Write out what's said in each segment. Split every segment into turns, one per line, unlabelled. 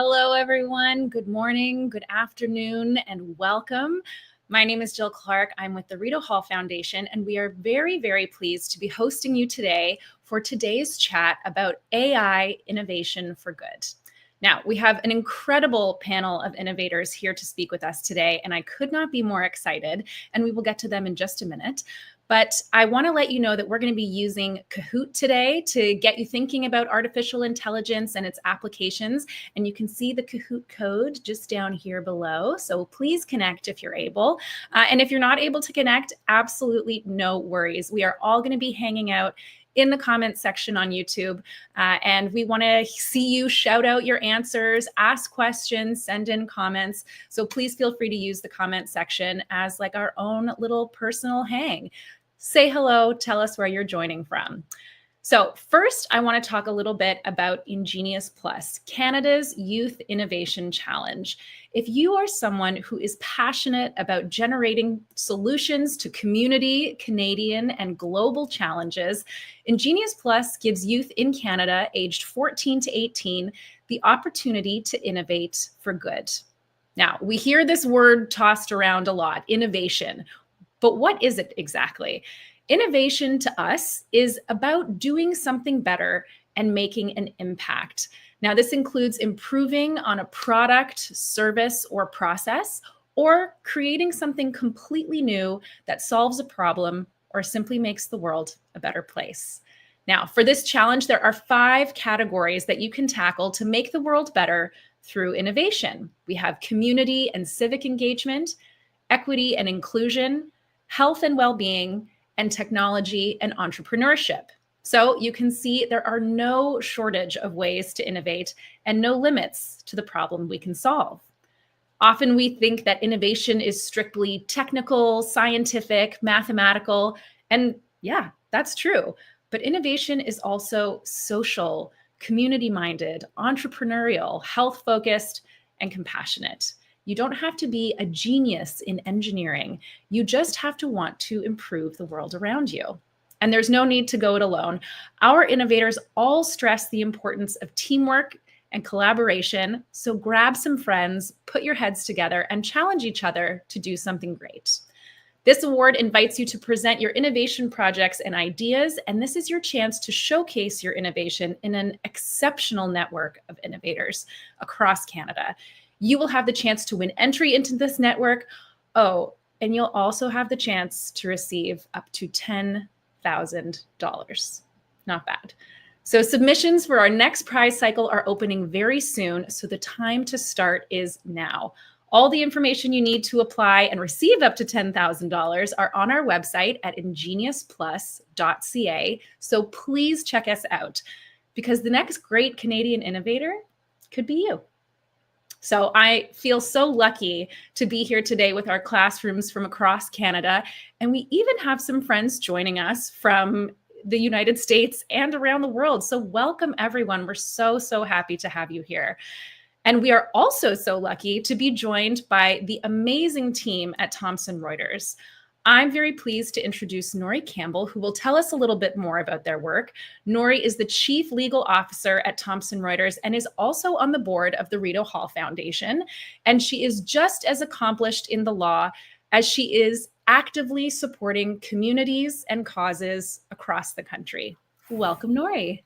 Hello, everyone. Good morning, good afternoon, and welcome. My name is Jill Clark. I'm with the Rito Hall Foundation, and we are very, very pleased to be hosting you today for today's chat about AI innovation for good. Now, we have an incredible panel of innovators here to speak with us today, and I could not be more excited, and we will get to them in just a minute. But I want to let you know that we're going to be using Kahoot today to get you thinking about artificial intelligence and its applications. And you can see the Kahoot code just down here below. So please connect if you're able. And if you're not able to connect, absolutely no worries. We are all going to be hanging out in the comments section on YouTube. And we want to see you shout out your answers, ask questions, send in comments. So please feel free to use the comment section as like our own little personal hang. Say hello, tell us where you're joining from. So first, I want to talk a little bit about Ingenious Plus, Canada's Youth Innovation Challenge. If you are someone who is passionate about generating solutions to community, Canadian, and global challenges, Ingenious Plus gives youth in Canada aged 14 to 18 the opportunity to innovate for good. Now, we hear this word tossed around a lot, innovation. But what is it exactly? Innovation to us is about doing something better and making an impact. Now, this includes improving on a product, service, or process, or creating something completely new that solves a problem or simply makes the world a better place. Now, for this challenge, there are 5 categories that you can tackle to make the world better through innovation. We have community and civic engagement, equity and inclusion, health and well-being, and technology and entrepreneurship. So you can see there are no shortage of ways to innovate and no limits to the problem we can solve. Often we think that innovation is strictly technical, scientific, mathematical, and yeah, that's true. But innovation is also social, community-minded, entrepreneurial, health-focused, and compassionate. You don't have to be a genius in engineering. You just have to want to improve the world around you. And there's no need to go it alone. Our innovators all stress the importance of teamwork and collaboration. So grab some friends, put your heads together, and challenge each other to do something great. This award invites you to present your innovation projects and ideas, and this is your chance to showcase your innovation in an exceptional network of innovators across Canada. You will have the chance to win entry into this network. Oh, and you'll also have the chance to receive up to $10,000. Not bad. So submissions for our next prize cycle are opening very soon, so the time to start is now. All the information you need to apply and receive up to $10,000 are on our website at ingeniusplus.ca. So please check us out, because the next great Canadian innovator could be you. So I feel so lucky to be here today with our classrooms from across Canada. And we even have some friends joining us from the United States and around the world. So welcome, everyone. We're so, so happy to have you here. And we are also so lucky to be joined by the amazing team at Thomson Reuters. I'm very pleased to introduce Nori Campbell, who will tell us a little bit more about their work. Nori is the Chief Legal Officer at Thomson Reuters and is also on the board of the Rito Hall Foundation. And she is just as accomplished in the law as she is actively supporting communities and causes across the country. Welcome, Nori.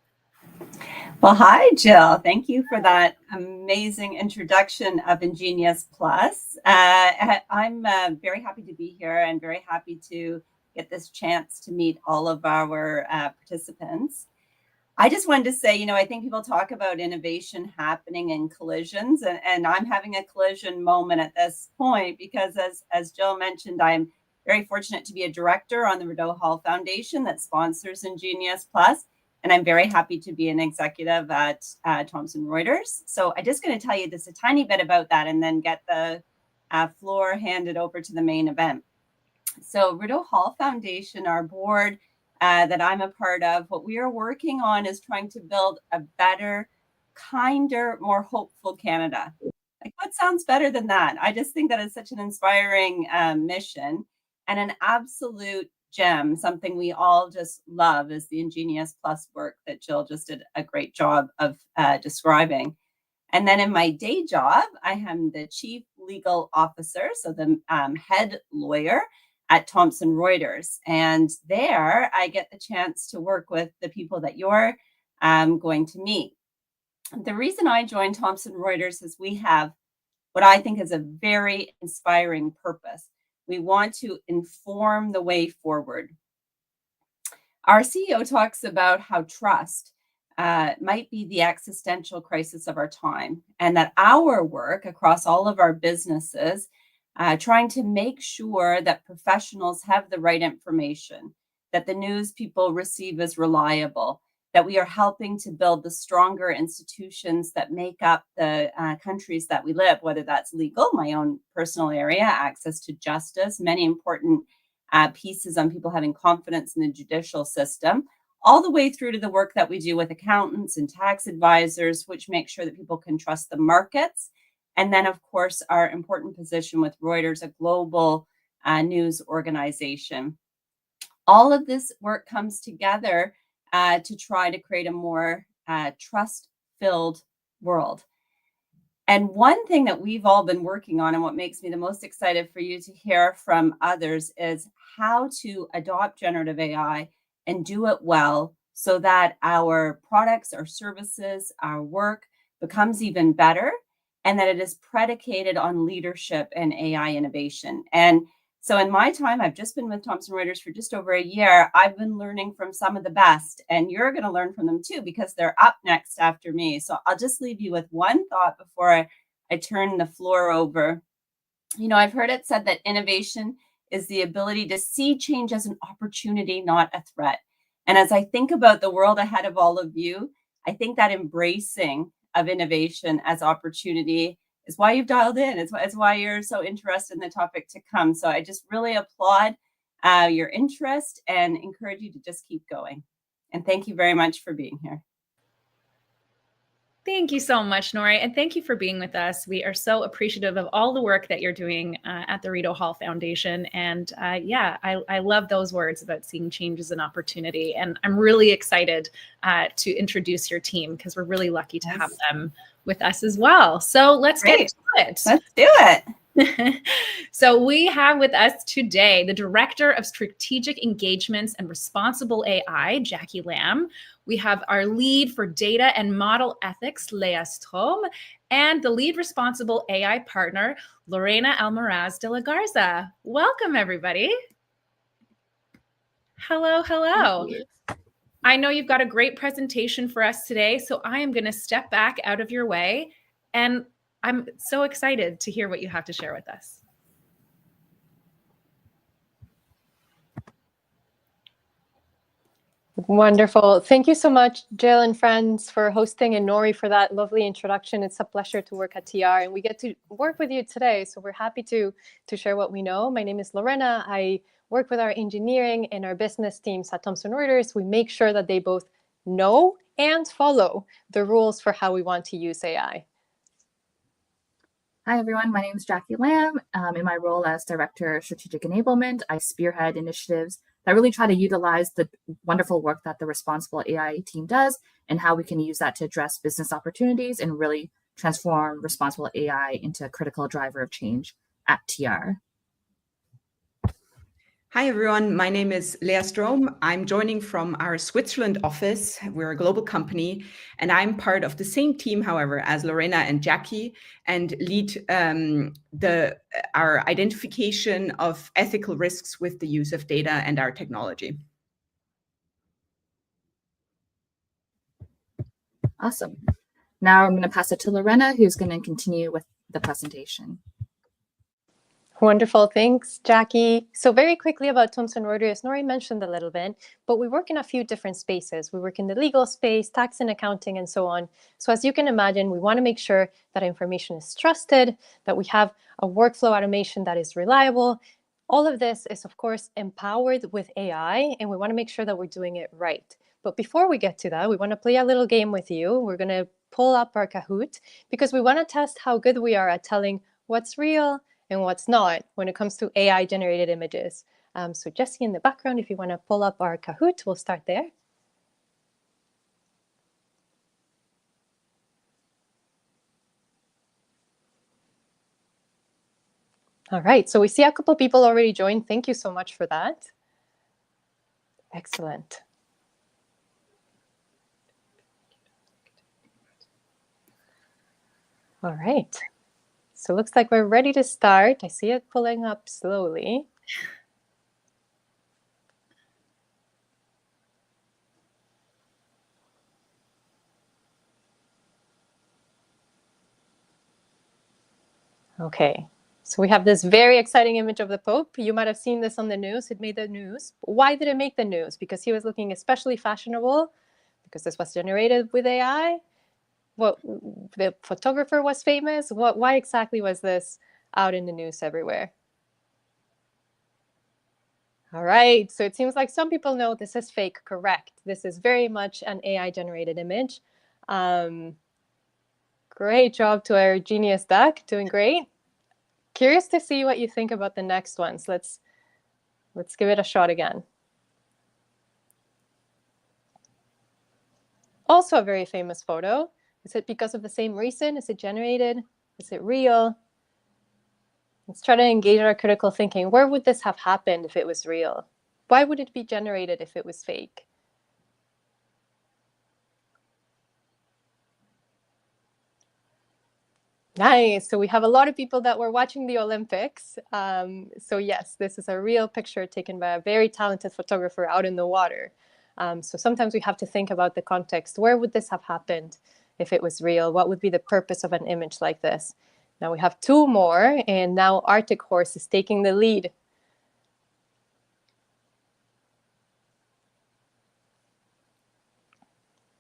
Well, hi, Jill. Thank you for that amazing introduction of Ingenious Plus. I'm very happy to be here and very happy to get this chance to meet all of our participants. I just wanted to say, I think people talk about innovation happening in collisions, and I'm having a collision moment at this point because, as Jill mentioned, I'm very fortunate to be a director on the Rito Hall Foundation that sponsors Ingenious Plus. And I'm very happy to be an executive at Thomson Reuters. So I'm just going to tell you just a tiny bit about that and then get the floor handed over to the main event. So Rito Hall Foundation, our board that I'm a part of, what we are working on is trying to build a better, kinder, more hopeful Canada. Like, what sounds better than that? I just think that is such an inspiring mission and an absolute gem. Something we all just love is the Ingenious Plus work that Jill just did a great job of describing. And then in my day job, I am the chief legal officer, so the head lawyer at Thomson Reuters. And there I get the chance to work with the people that you're going to meet. The reason I joined Thomson Reuters is we have what I think is a very inspiring purpose. We want to inform the way forward. Our CEO talks about how trust might be the existential crisis of our time, and that our work across all of our businesses, trying to make sure that professionals have the right information, that the news people receive is reliable, that we are helping to build the stronger institutions that make up the countries that we live, whether that's legal, my own personal area, access to justice, many important pieces on people having confidence in the judicial system, all the way through to the work that we do with accountants and tax advisors, which make sure that people can trust the markets. And then, of course, our important position with Reuters, a global news organization. All of this work comes together to try to create a more trust-filled world. And one thing that we've all been working on, and what makes me the most excited for you to hear from others, is how to adopt generative AI and do it well so that our products, our services, our work becomes even better, and that it is predicated on leadership and AI innovation. And so in my time, I've just been with Thomson Reuters for just over a year. I've been learning from some of the best, and you're going to learn from them too, because they're up next after me. So I'll just leave you with one thought before I turn the floor over. You know, I've heard it said that innovation is the ability to see change as an opportunity, not a threat. And as I think about the world ahead of all of you, I think that embracing of innovation as opportunity is why you've dialed in. It's why you're so interested in the topic to come. So I just really applaud your interest and encourage you to just keep going. And thank you very much for being here.
Thank you so much, Nori, and thank you for being with us. We are so appreciative of all the work that you're doing at the Rideau Hall Foundation. And I love those words about seeing change as an opportunity. And I'm really excited to introduce your team, because we're really lucky to have them with us as well. So let's get to it.
Let's do it.
So we have with us today the Director of Strategic Engagements and Responsible AI, Jackie Lam. We have our lead for data and model ethics, Leah Strom, and the lead responsible AI partner, Lorena Almaraz de la Garza. Welcome, everybody. Hello, hello. I know you've got a great presentation for us today, so I am going to step back out of your way, and I'm so excited to hear what you have to share with us.
Wonderful. Thank you so much, Jill and friends, for hosting, and Nori for that lovely introduction. It's a pleasure to work at TR, and we get to work with you today. So we're happy to share what we know. My name is Lorena. I work with our engineering and our business teams at Thomson Reuters. We make sure that they both know and follow the rules for how we want to use AI.
Hi, everyone. My name is Jackie Lam. In my role as Director of Strategic Enablement, I spearhead initiatives that really try to utilize the wonderful work that the Responsible AI team does and how we can use that to address business opportunities and really transform responsible AI into a critical driver of change at TR.
Hi, everyone. My name is Leah Strom. I'm joining from our Switzerland office. We're a global company, and I'm part of the same team, however, as Lorena and Jackie, and lead our identification of ethical risks with the use of data and our technology.
Awesome. Now I'm going to pass it to Lorena, who's going to continue with the presentation.
Wonderful. Thanks, Jackie. So very quickly about Thomson Reuters, Nori mentioned a little bit, but we work in a few different spaces. We work in the legal space, tax and accounting, and so on. So as you can imagine, we want to make sure that information is trusted, that we have a workflow automation that is reliable. All of this is, of course, empowered with AI, and we want to make sure that we're doing it right. But before we get to that, we want to play a little game with you. We're going to pull up our Kahoot because we want to test how good we are at telling what's real and what's not when it comes to AI-generated images. So Jesse in the background, if you want to pull up our Kahoot, we'll start there. All right, so we see a couple people already joined. Thank you so much for that. Excellent. All right, so it looks like we're ready to start. I see it pulling up slowly. Okay, so we have this very exciting image of the Pope. You might have seen this on the news. It made the news. Why did it make the news? Because he was looking especially fashionable, because this was generated with AI. What, the photographer was famous. Why exactly was this out in the news everywhere? All right, so it seems like some people know this is fake. Correct. This is very much an AI generated image. Great job to our genius duck, doing great. Curious to see what you think about the next ones. Let's give it a shot again. Also a very famous photo. Is it because of the same reason? Is it generated? Is it real? Let's try to engage our critical thinking. Where would this have happened if it was real? Why would it be generated if it was fake? Nice. So we have a lot of people that were watching the Olympics. So yes, this is a real picture taken by a very talented photographer out in the water. So sometimes we have to think about the context. Where would this have happened if it was real? What would be the purpose of an image like this? Now we have two more, and now Arctic Horse is taking the lead.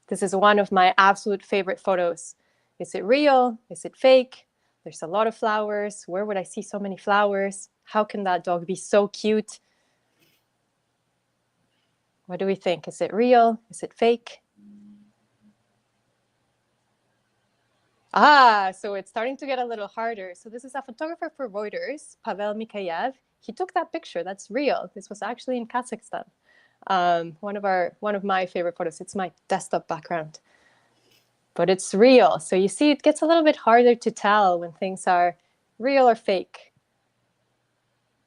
This is one of my absolute favorite photos. Is it real? Is it fake? There's a lot of flowers. Where would I see so many flowers? How can that dog be so cute? What do we think? Is it real? Is it fake? So it's starting to get a little harder. So this is a photographer for Reuters, Pavel Mikhayev. He took that picture. That's real. This was actually in Kazakhstan. One of my favorite photos. It's my desktop background. But it's real. So you see, it gets a little bit harder to tell when things are real or fake.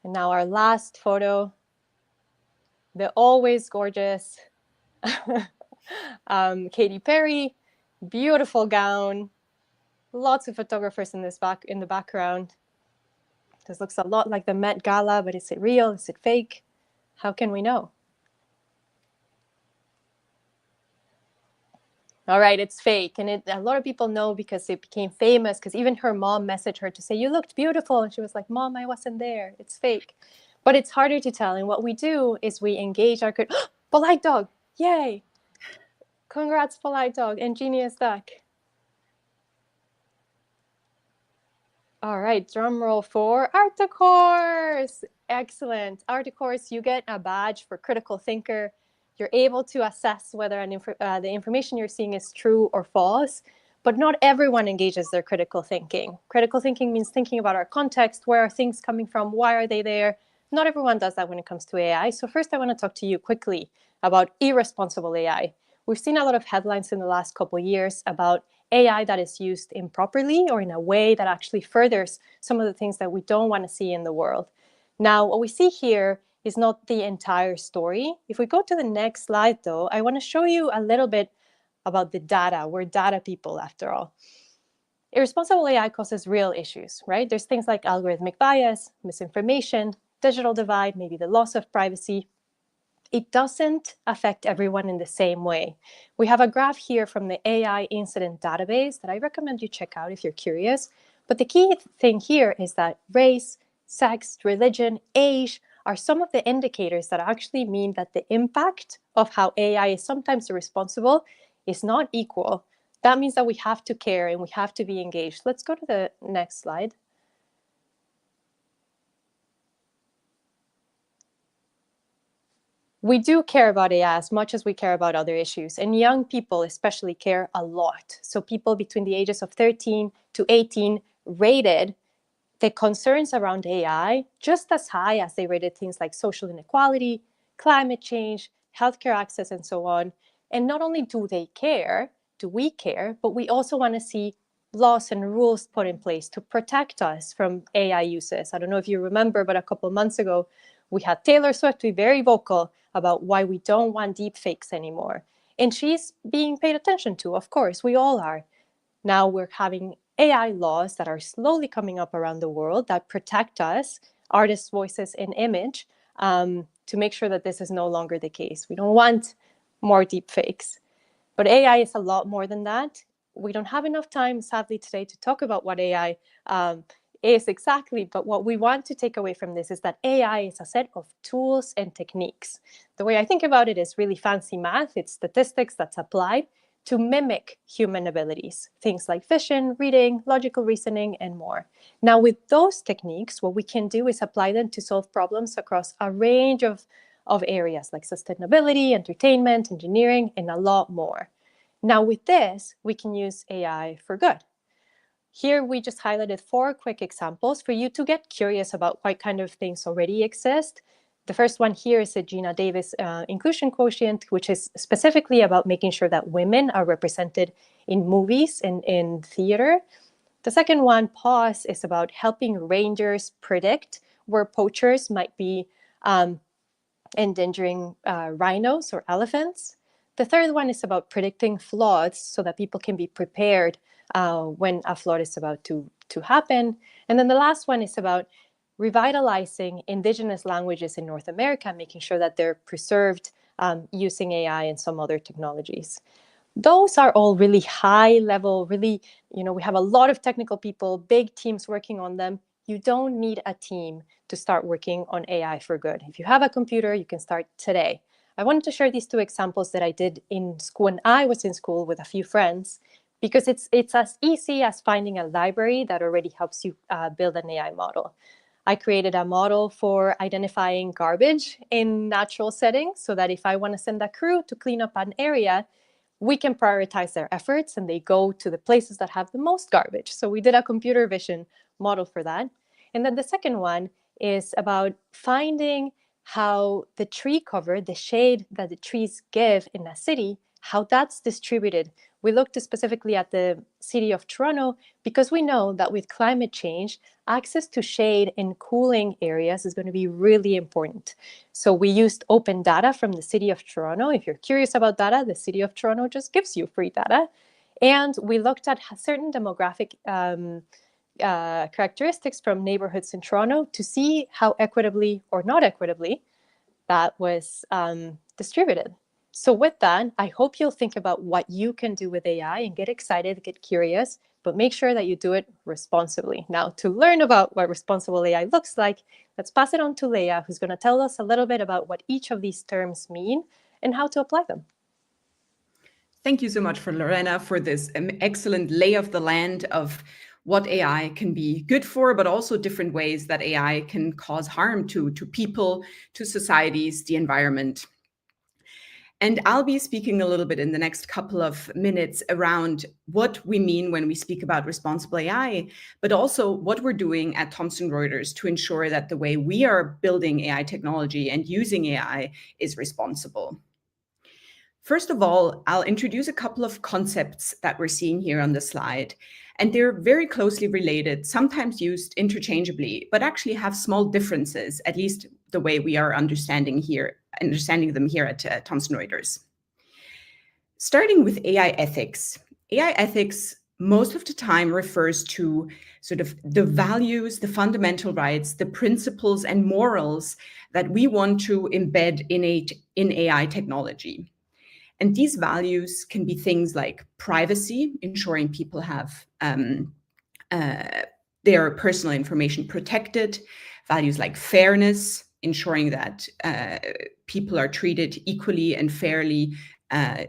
And now our last photo, the always gorgeous Katy Perry, beautiful gown, lots of photographers in the background. This looks a lot like the Met Gala, but is it real? Is it fake? How can we know? All right, it's fake. And a lot of people know because it became famous, because even her mom messaged her to say, you looked beautiful. And she was like, Mom, I wasn't there. It's fake. But it's harder to tell. And what we do is we engage our polite dog. Yay. Congrats, polite dog and genius duck. All right, drum roll for Arctic Horse. Excellent. Arctic Horse, you get a badge for critical thinker. You're able to assess whether the information you're seeing is true or false, but not everyone engages their critical thinking. Critical thinking means thinking about our context. Where are things coming from? Why are they there? Not everyone does that when it comes to AI. So first, I want to talk to you quickly about irresponsible AI. We've seen a lot of headlines in the last couple of years about AI that is used improperly or in a way that actually furthers some of the things that we don't want to see in the world. Now, what we see here is not the entire story. If we go to the next slide, though, I want to show you a little bit about the data. We're data people, after all. Irresponsible AI causes real issues, right? There's things like algorithmic bias, misinformation, digital divide, maybe the loss of privacy. It doesn't affect everyone in the same way. We have a graph here from the AI incident database that I recommend you check out if you're curious. But the key thing here is that race, sex, religion, age are some of the indicators that actually mean that the impact of how AI is sometimes irresponsible is not equal. That means that we have to care and we have to be engaged. Let's go to the next slide. We do care about AI as much as we care about other issues, and young people especially care a lot. So people between the ages of 13 to 18 rated the concerns around AI just as high as they rated things like social inequality, climate change, healthcare access, and so on. And not only do we care, but we also want to see laws and rules put in place to protect us from AI uses. I don't know if you remember, but a couple of months ago, we had Taylor Swift be very vocal about why we don't want deepfakes anymore. And she's being paid attention to, of course, we all are. Now we're having AI laws that are slowly coming up around the world that protect us, artists' voices and image, to make sure that this is no longer the case. We don't want more deepfakes. But AI is a lot more than that. We don't have enough time, sadly, today to talk about what AI is exactly, but what we want to take away from this is that AI is a set of tools and techniques. The way I think about it is really fancy math. It's statistics that's applied to mimic human abilities, things like vision, reading, logical reasoning, and more. Now, with those techniques, what we can do is apply them to solve problems across a range of areas like sustainability, entertainment, engineering, and a lot more. Now, with this, we can use AI for good. Here, we just highlighted 4 quick examples for you to get curious about what kind of things already exist. The first one here is a Gina Davis inclusion quotient, which is specifically about making sure that women are represented in movies and in theater. The second one, Pause, is about helping rangers predict where poachers might be endangering rhinos or elephants. The third one is about predicting floods so that people can be prepared when a flood is about to happen. And then the last one is about revitalizing indigenous languages in North America, making sure that they're preserved using AI and some other technologies. Those are all really high level, really, we have a lot of technical people, big teams working on them. You don't need a team to start working on AI for good. If you have a computer, you can start today. I wanted to share these 2 examples that I did in school when I was in school with a few friends, because it's as easy as finding a library that already helps you build an AI model. I created a model for identifying garbage in natural settings so that if I want to send a crew to clean up an area, we can prioritize their efforts and they go to the places that have the most garbage. So we did a computer vision model for that. And then the second one is about finding how the tree cover, the shade that the trees give in a city, how that's distributed. We looked specifically at the city of Toronto because we know that with climate change, access to shade in cooling areas is going to be really important. So we used open data from the city of Toronto. If you're curious about data, the city of Toronto just gives you free data. And we looked at certain demographic characteristics from neighborhoods in Toronto to see how equitably or not equitably that was distributed. So with that, I hope you'll think about what you can do with AI and get excited, get curious, but make sure that you do it responsibly. Now, to learn about what responsible AI looks like, let's pass it on to Leah, who's going to tell us a little bit about what each of these terms mean and how to apply them.
Thank you so much for Lorena for this excellent lay of the land of what AI can be good for, but also different ways that AI can cause harm to people, to societies, the environment. And I'll be speaking a little bit in the next couple of minutes around what we mean when we speak about responsible AI, but also what we're doing at Thomson Reuters to ensure that the way we are building AI technology and using AI is responsible. First of all, I'll introduce a couple of concepts that we're seeing here on the slide, and they're very closely related, sometimes used interchangeably, but actually have small differences, at least the way we are understanding them here at Thomson Reuters. Starting with AI ethics. AI ethics most of the time refers to sort of the values, the fundamental rights, the principles and morals that we want to embed in AI technology. And these values can be things like privacy, ensuring people have their personal information protected, values like fairness, ensuring that people are treated equally and fairly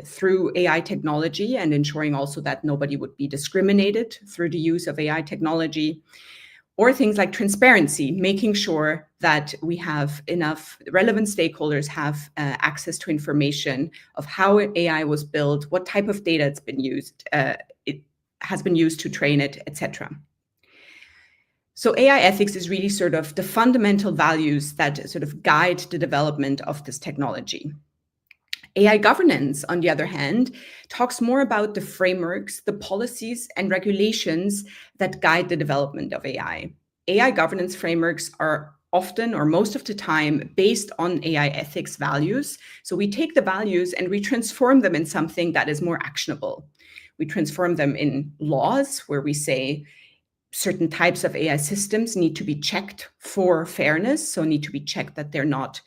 through AI technology, and ensuring also that nobody would be discriminated through the use of AI technology. Or things like transparency, making sure that we have enough relevant stakeholders have access to information of how AI was built, what type of data it has been used to train it, etc. So AI ethics is really sort of the fundamental values that sort of guide the development of this technology. AI governance, on the other hand, talks more about the frameworks, the policies, and regulations that guide the development of AI. AI governance frameworks are often or most of the time based on AI ethics values. So we take the values and we transform them in something that is more actionable. We transform them in laws where we say certain types of AI systems need to be checked for fairness, so need to be checked that they're not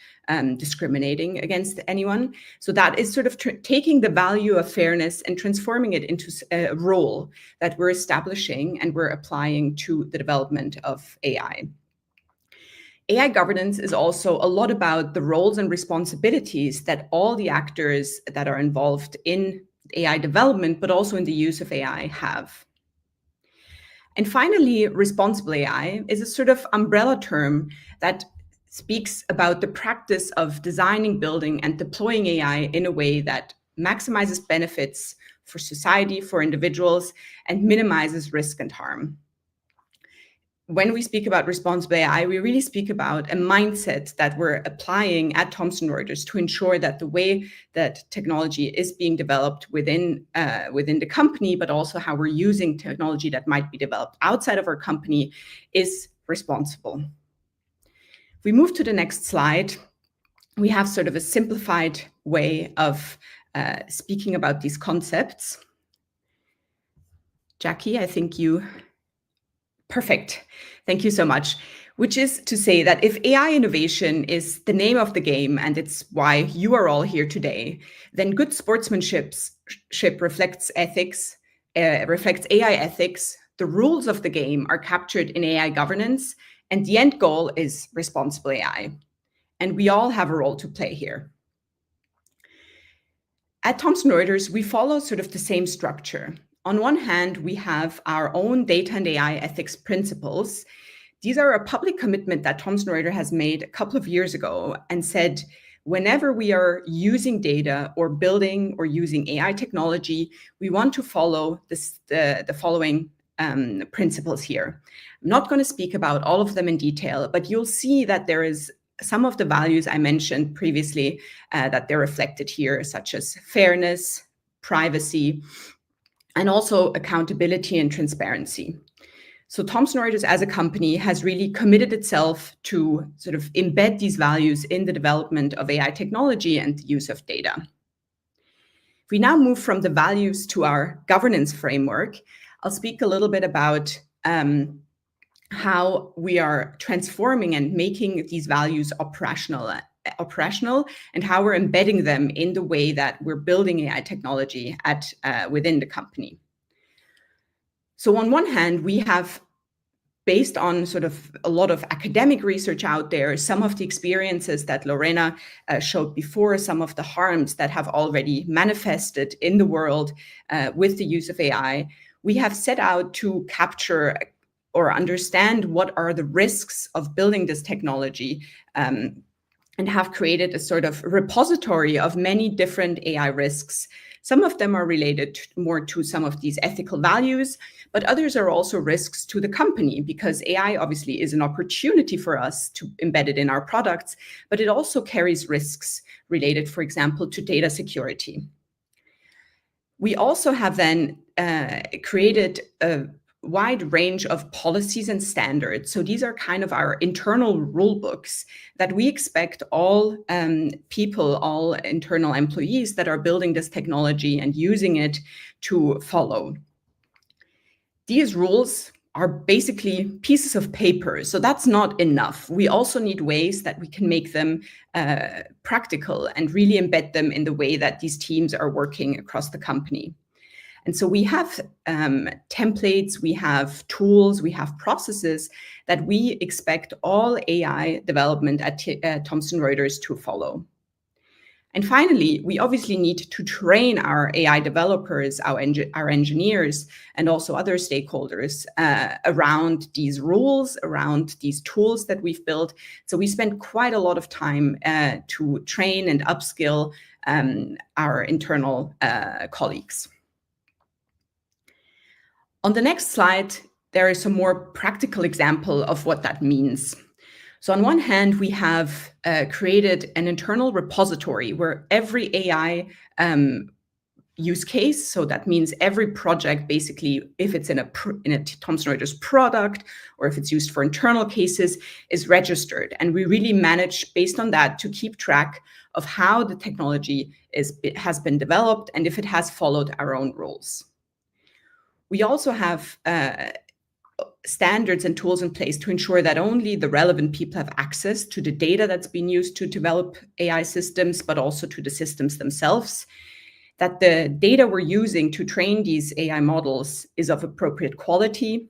discriminating against anyone. So that is sort of taking the value of fairness and transforming it into a role that we're establishing and we're applying to the development of AI. AI governance is also a lot about the roles and responsibilities that all the actors that are involved in AI development, but also in the use of AI have. And finally, responsible AI is a sort of umbrella term that speaks about the practice of designing, building, and deploying AI in a way that maximizes benefits for society, for individuals, and minimizes risk and harm. When we speak about responsible AI, we really speak about a mindset that we're applying at Thomson Reuters to ensure that the way that technology is being developed within the company, but also how we're using technology that might be developed outside of our company, is responsible. If we move to the next slide, we have sort of a simplified way of speaking about these concepts. Jackie, I think you... Perfect. Thank you so much. Which is to say that if AI innovation is the name of the game and it's why you are all here today, then good sportsmanship reflects ethics, reflects AI ethics. The rules of the game are captured in AI governance, and the end goal is responsible AI. And we all have a role to play here. At Thomson Reuters, we follow sort of the same structure. On one hand, we have our own data and AI ethics principles. These are a public commitment that Thomson Reuters has made a couple of years ago and said, whenever we are using data or building or using AI technology, we want to follow the following principles here. I'm not going to speak about all of them in detail, but you'll see that there is some of the values I mentioned previously that they're reflected here, such as fairness, privacy, and also accountability and transparency. So Thomson Reuters as a company has really committed itself to sort of embed these values in the development of AI technology and the use of data. If we now move from the values to our governance framework, I'll speak a little bit about how we are transforming and making these values operational and how we're embedding them in the way that we're building AI technology within the company. So on one hand, we have, based on sort of a lot of academic research out there, some of the experiences that Lorena showed before, some of the harms that have already manifested in the world with the use of AI, we have set out to capture or understand what are the risks of building this technology and have created a sort of repository of many different AI risks. Some of them are related more to some of these ethical values, but others are also risks to the company because AI obviously is an opportunity for us to embed it in our products, but it also carries risks related, for example, to data security. We also have then created a wide range of policies and standards. So these are kind of our internal rule books that we expect all people, all internal employees that are building this technology and using it to follow. These rules are basically pieces of paper, so that's not enough. We also need ways that we can make them practical and really embed them in the way that these teams are working across the company. And so we have templates, we have tools, we have processes that we expect all AI development at Thomson Reuters to follow. And finally, we obviously need to train our AI developers, our engineers, and also other stakeholders around these rules, around these tools that we've built. So we spend quite a lot of time to train and upskill our internal colleagues. On the next slide, there is a more practical example of what that means. So on one hand, we have created an internal repository where every AI use case, so that means every project, basically, if it's in a Thomson Reuters product or if it's used for internal cases, is registered. And we really manage, based on that, to keep track of how the technology has been developed and if it has followed our own rules. We also have standards and tools in place to ensure that only the relevant people have access to the data that's been used to develop AI systems, but also to the systems themselves, that the data we're using to train these AI models is of appropriate quality.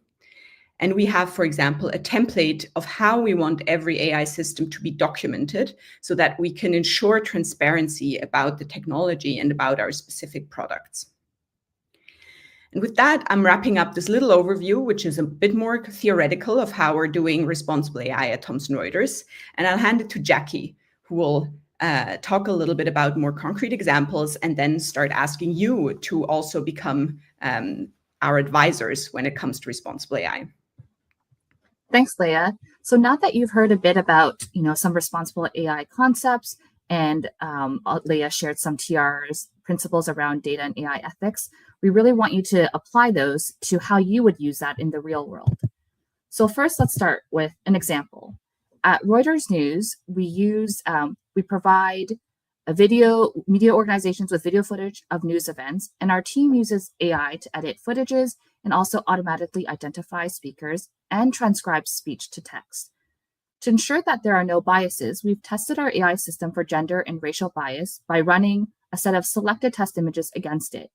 And we have, for example, a template of how we want every AI system to be documented so that we can ensure transparency about the technology and about our specific products. And with that, I'm wrapping up this little overview, which is a bit more theoretical of how we're doing responsible AI at Thomson Reuters. And I'll hand it to Jackie, who will talk a little bit about more concrete examples and then start asking you to also become our advisors when it comes to responsible AI.
Thanks, Leah. So now that you've heard a bit about, some responsible AI concepts, and Leah shared some TR's principles around data and AI ethics, we really want you to apply those to how you would use that in the real world. So first, let's start with an example. At Reuters News, we provide media organizations with video footage of news events, and our team uses AI to edit footages and also automatically identify speakers and transcribe speech to text. To ensure that there are no biases, we've tested our AI system for gender and racial bias by running a set of selected test images against it.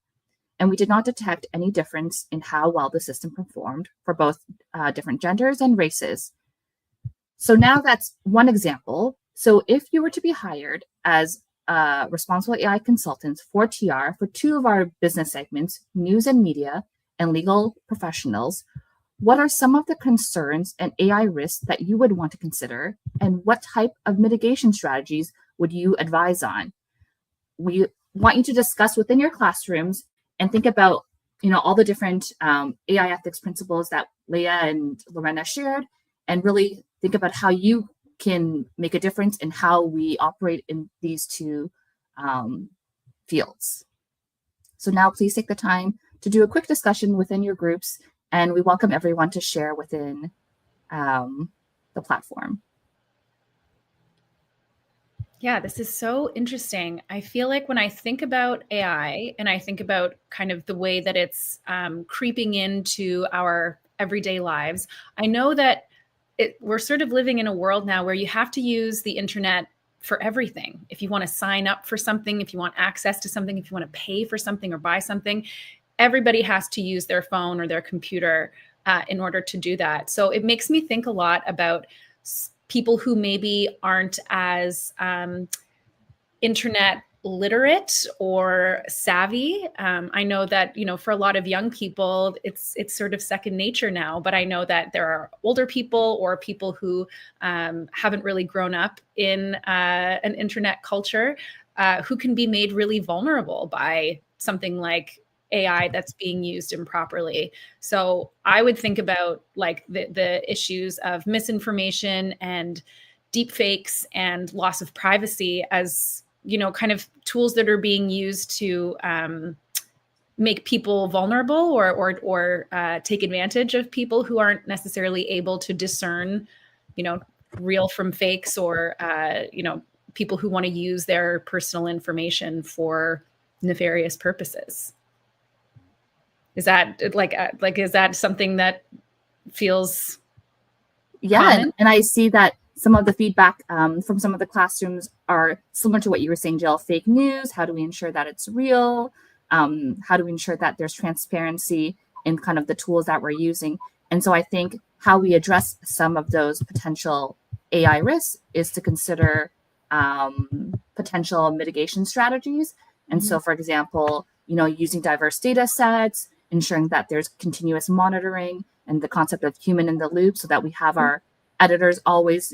And we did not detect any difference in how well the system performed for both different genders and races. So now that's one example. So if you were to be hired as responsible AI consultants for TR for two of our business segments, news and media and legal professionals, what are some of the concerns and AI risks that you would want to consider? And what type of mitigation strategies would you advise on? We want you to discuss within your classrooms and think about, all the different AI ethics principles that Leah and Lorena shared, and really think about how you can make a difference in how we operate in these two fields. So now please take the time to do a quick discussion within your groups, and we welcome everyone to share within the platform.
Yeah, this is so interesting. I feel like when I think about AI and I think about kind of the way that it's creeping into our everyday lives, I know that we're sort of living in a world now where you have to use the internet for everything. If you want to sign up for something, if you want access to something, if you want to pay for something or buy something, everybody has to use their phone or their computer in order to do that. So it makes me think a lot about people who maybe aren't as internet literate or savvy. I know that, for a lot of young people, it's sort of second nature now, but I know that there are older people or people who haven't really grown up in an internet culture who can be made really vulnerable by something like AI that's being used improperly. So I would think about like the issues of misinformation and deep fakes and loss of privacy as, kind of tools that are being used to make people vulnerable or take advantage of people who aren't necessarily able to discern, real from fakes, or, people who want to use their personal information for nefarious purposes. Is that is that something that feels common?
And I see that some of the feedback from some of the classrooms are similar to what you were saying, Jill. Fake news, how do we ensure that it's real? How do we ensure that there's transparency in kind of the tools that we're using? And so I think how we address some of those potential AI risks is to consider potential mitigation strategies. And so, for example, using diverse data sets, ensuring that there's continuous monitoring and the concept of human in the loop, so that we have our editors always,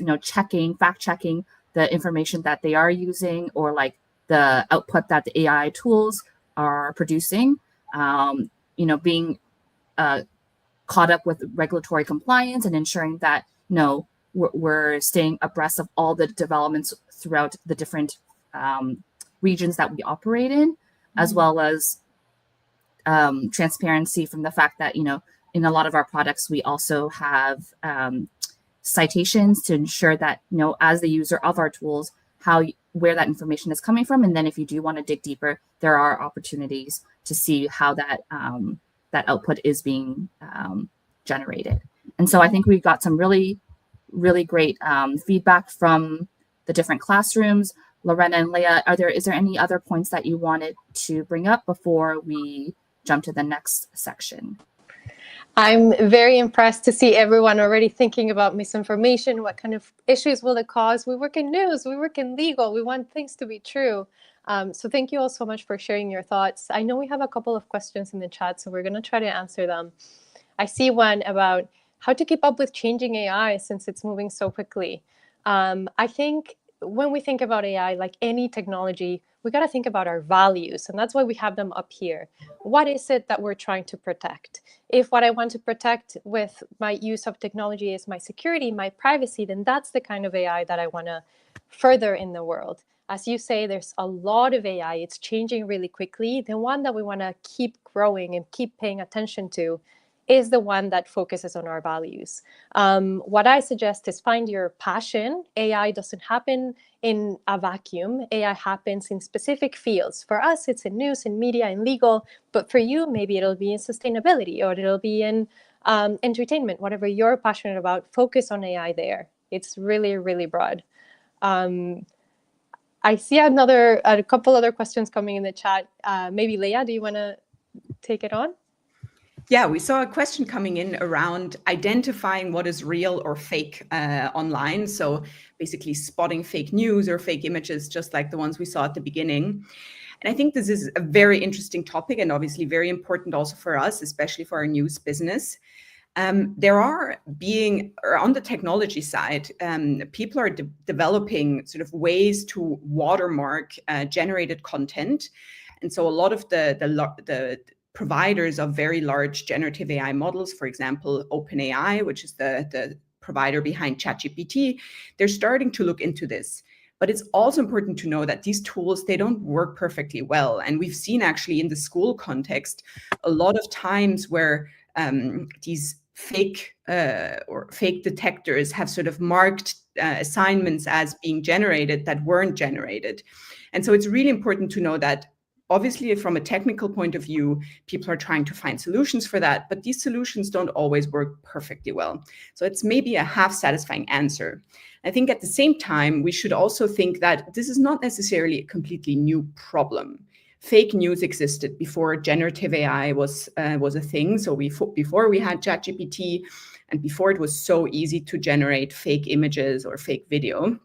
fact checking the information that they are using, or like the output that the AI tools are producing, being caught up with regulatory compliance and ensuring that, we're staying abreast of all the developments throughout the different regions that we operate in, as well as transparency from the fact that, in a lot of our products, we also have citations to ensure that, as the user of our tools, where that information is coming from. And then if you do want to dig deeper, there are opportunities to see how that output is being generated. And so I think we've got some really, really great feedback from the different classrooms. Lorena and Leah, is there any other points that you wanted to bring up before we jump to the next section?
I'm very impressed to see everyone already thinking about misinformation. What kind of issues will it cause? We work in news, we work in legal, we want things to be true. So thank you all so much for sharing your thoughts. I know we have a couple of questions in the chat, so we're going to try to answer them. I see one about how to keep up with changing AI since it's moving so quickly. I think when we think about AI, like any technology, we got to think about our values, and that's why we have them up here. What is it that we're trying to protect? If what I want to protect with my use of technology is my security, my privacy, then that's the kind of AI that I want to further in the world. As you say, there's a lot of AI. It's changing really quickly. The one that we want to keep growing and keep paying attention to is the one that focuses on our values. What I suggest is find your passion. AI doesn't happen in a vacuum. AI happens in specific fields. For us, it's in news, in media, in legal. But for you, maybe it'll be in sustainability or it'll be in entertainment. Whatever you're passionate about, focus on AI there. It's really, really broad. I see a couple other questions coming in the chat. Maybe Leah, do you want to take it on?
Yeah, we saw a question coming in around identifying what is real or fake online. So basically spotting fake news or fake images, just like the ones we saw at the beginning. And I think this is a very interesting topic and obviously very important also for us, especially for our news business. There are on the technology side, people are developing sort of ways to watermark generated content. And so a lot of the providers of very large generative AI models, for example, OpenAI, which is the provider behind ChatGPT, they're starting to look into this. But it's also important to know that these tools, they don't work perfectly well. And we've seen actually in the school context, a lot of times where these fake detectors have sort of marked assignments as being generated that weren't generated. And so it's really important to know that obviously, from a technical point of view, people are trying to find solutions for that, but these solutions don't always work perfectly well. So it's maybe a half satisfying answer. I think at the same time, we should also think that this is not necessarily a completely new problem. Fake news existed before generative AI was a thing. So before we had ChatGPT and before it was so easy to generate fake images or fake video.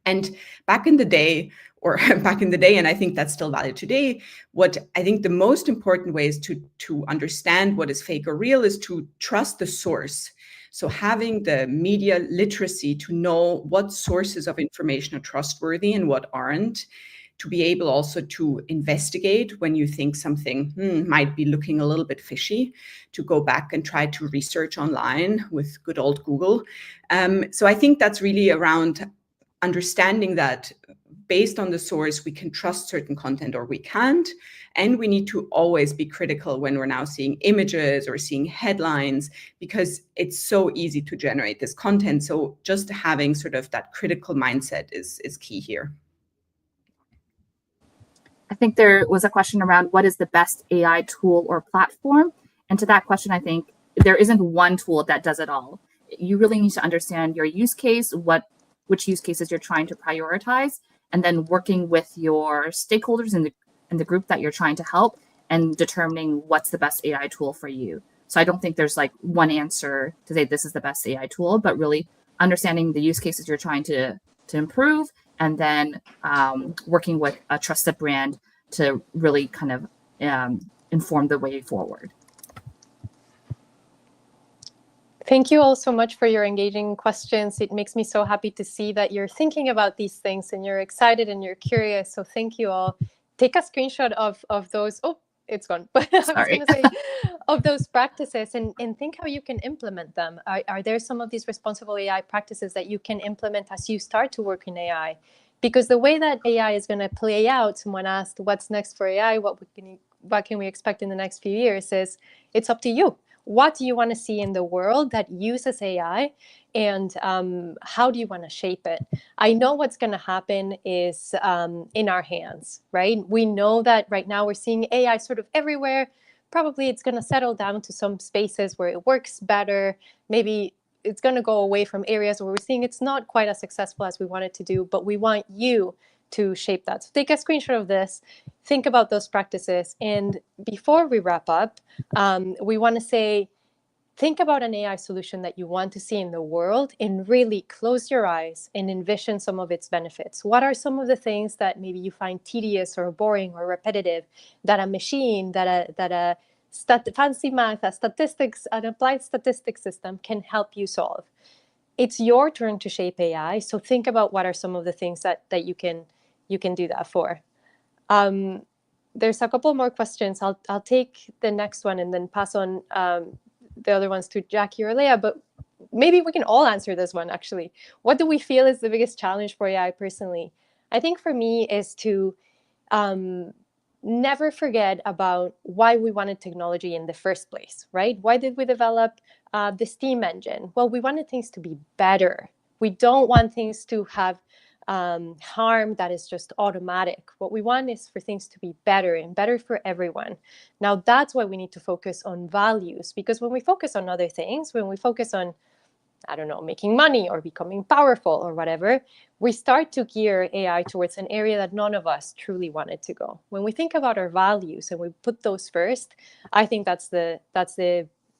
And back in the day, and I think that's still valid today, what I think the most important way is to understand what is fake or real is to trust the source. So having the media literacy to know what sources of information are trustworthy and what aren't, to be able also to investigate when you think something might be looking a little bit fishy, to go back and try to research online with good old Google. So I think that's really around understanding that based on the source, we can trust certain content or we can't. And we need to always be critical when we're now seeing images or seeing headlines, because it's so easy to generate this content. So just having sort of that critical mindset is key here.
I think there was a question around what is the best AI tool or platform? And to that question, I think there isn't one tool that does it all. You really need to understand your use case, which use cases you're trying to prioritize, and then working with your stakeholders in the group that you're trying to help and determining what's the best AI tool for you. So I don't think there's like one answer to say this is the best AI tool, but really understanding the use cases you're trying to improve, and then working with a trusted brand to really kind of inform the way forward.
Thank you all so much for your engaging questions. It makes me so happy to see that you're thinking about these things and you're excited and you're curious. So thank you all. Take a screenshot of those. Oh, it's gone. But I was going to say of those practices and think how you can implement them. Are there some of these responsible AI practices that you can implement as you start to work in AI? Because the way that AI is going to play out, someone asked, what's next for AI? What can we expect in the next few years? Is it's up to you. What do you want to see in the world that uses AI, and how do you want to shape it? I know what's going to happen is in our hands, right? We know that right now we're seeing AI sort of everywhere. Probably it's going to settle down to some spaces where it works better. Maybe it's going to go away from areas where we're seeing it's not quite as successful as we want it to do, but we want you to shape that. So take a screenshot of this, think about those practices. And before we wrap up, we want to say, think about an AI solution that you want to see in the world and really close your eyes and envision some of its benefits. What are some of the things that maybe you find tedious or boring or repetitive that a machine, that a fancy math, an applied statistics system can help you solve? It's your turn to shape AI. So think about what are some of the things that you can do that for. There's a couple more questions. I'll take the next one and then pass on the other ones to Jackie or Leah, but maybe we can all answer this one actually. What do we feel is the biggest challenge for AI personally? I think for me is to never forget about why we wanted technology in the first place, right? Why did we develop the steam engine? Well, we wanted things to be better. We don't want things to have harm that is just automatic. What we want is for things to be better and better for everyone. Now, that's why we need to focus on values, because when we focus on other things, when we focus on, I don't know, making money or becoming powerful or whatever, we start to gear AI towards an area that none of us truly wanted to go. When we think about our values and we put those first, I think that's the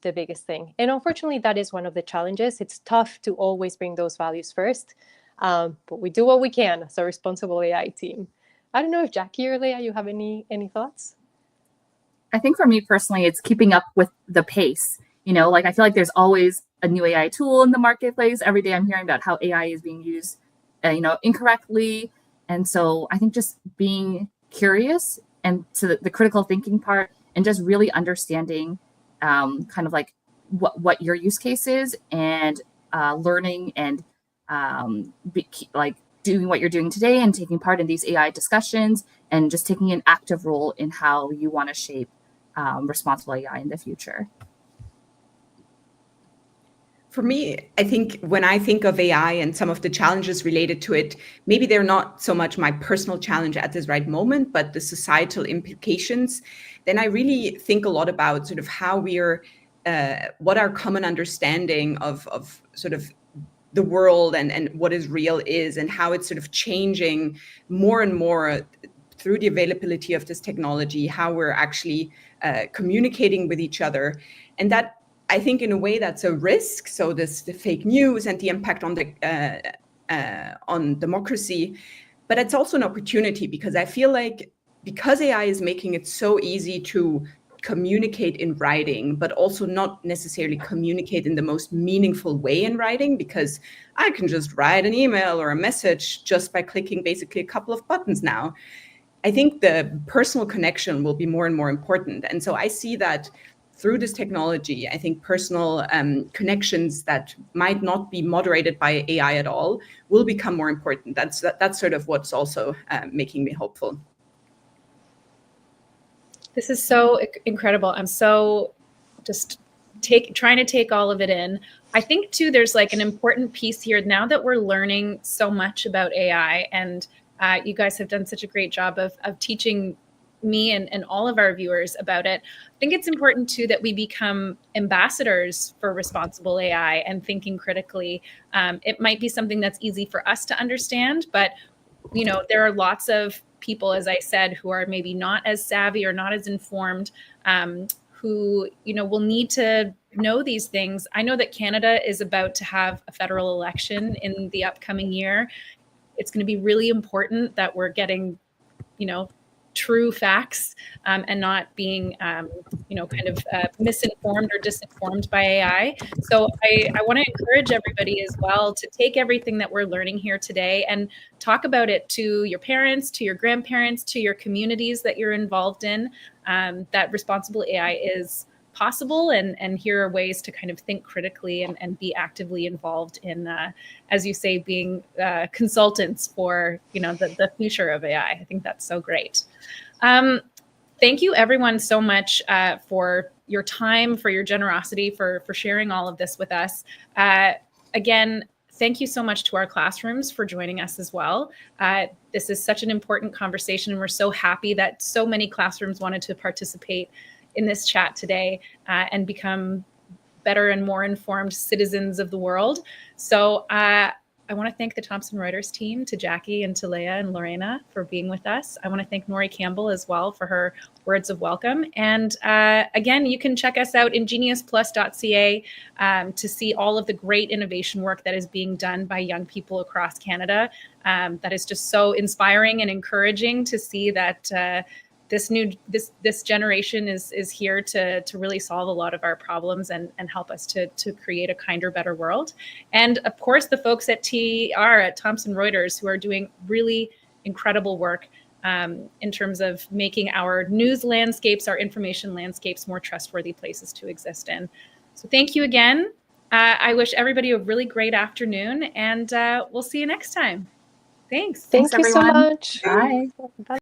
biggest thing. And unfortunately, that is one of the challenges. It's tough to always bring those values first. But we do what we can as a responsible AI team. I don't know if Jackie or Leah, you have any thoughts?
I think for me personally, it's keeping up with the pace. Like I feel like there's always a new AI tool in the marketplace. Every day I'm hearing about how AI is being used, incorrectly. And so I think just being curious and to the critical thinking part and just really understanding kind of like what your use case is and learning and doing what you're doing today and taking part in these AI discussions and just taking an active role in how you want to shape responsible AI in the future.
For me, I think when I think of AI and some of the challenges related to it, maybe they're not so much my personal challenge at this right moment, but the societal implications. Then I really think a lot about sort of how we're, what our common understanding of sort of the world and what is real is, and how it's sort of changing more and more through the availability of this technology, how we're actually communicating with each other. And that, I think, in a way, that's a risk. So the fake news and the impact on democracy, but it's also an opportunity, because I feel like because AI is making it so easy to communicate in writing, but also not necessarily communicate in the most meaningful way in writing, because I can just write an email or a message just by clicking basically a couple of buttons now. I think the personal connection will be more and more important. And so I see that through this technology, I think personal connections that might not be moderated by AI at all will become more important. That's sort of what's also making me hopeful.
This is so incredible. I'm so just trying to take all of it in. I think too, there's like an important piece here now that we're learning so much about AI, and you guys have done such a great job of teaching me and all of our viewers about it. I think it's important too that we become ambassadors for responsible AI and thinking critically. It might be something that's easy for us to understand, but there are lots of people, as I said, who are maybe not as savvy or not as informed, who will need to know these things. I know that Canada is about to have a federal election in the upcoming year. It's going to be really important that we're getting, true facts and not being, misinformed or disinformed by AI. So I want to encourage everybody as well to take everything that we're learning here today and talk about it to your parents, to your grandparents, to your communities that you're involved in, that responsible AI is possible, and here are ways to kind of think critically and be actively involved in, as you say, being consultants for, the future of AI. I think that's so great. Thank you everyone so much for your time, for your generosity, for sharing all of this with us. Again, thank you so much to our classrooms for joining us as well. This is such an important conversation, and we're so happy that so many classrooms wanted to participate in this chat today and become better and more informed citizens of the world. So I want to thank the Thomson Reuters team, to Jackie and to Leah and Lorena for being with us. I want to thank Nori Campbell as well for her words of welcome. And again, you can check us out, ingeniusplus.ca, to see all of the great innovation work that is being done by young people across Canada. That is just so inspiring and encouraging to see that this generation is here to really solve a lot of our problems and help us to create a kinder, better world. And of course, the folks at TR, at Thomson Reuters, who are doing really incredible work in terms of making our news landscapes, our information landscapes, more trustworthy places to exist in. So thank you again. I wish everybody a really great afternoon, and we'll see you next time. Thanks.
Thank you so
everyone.
much.
Bye.
Bye.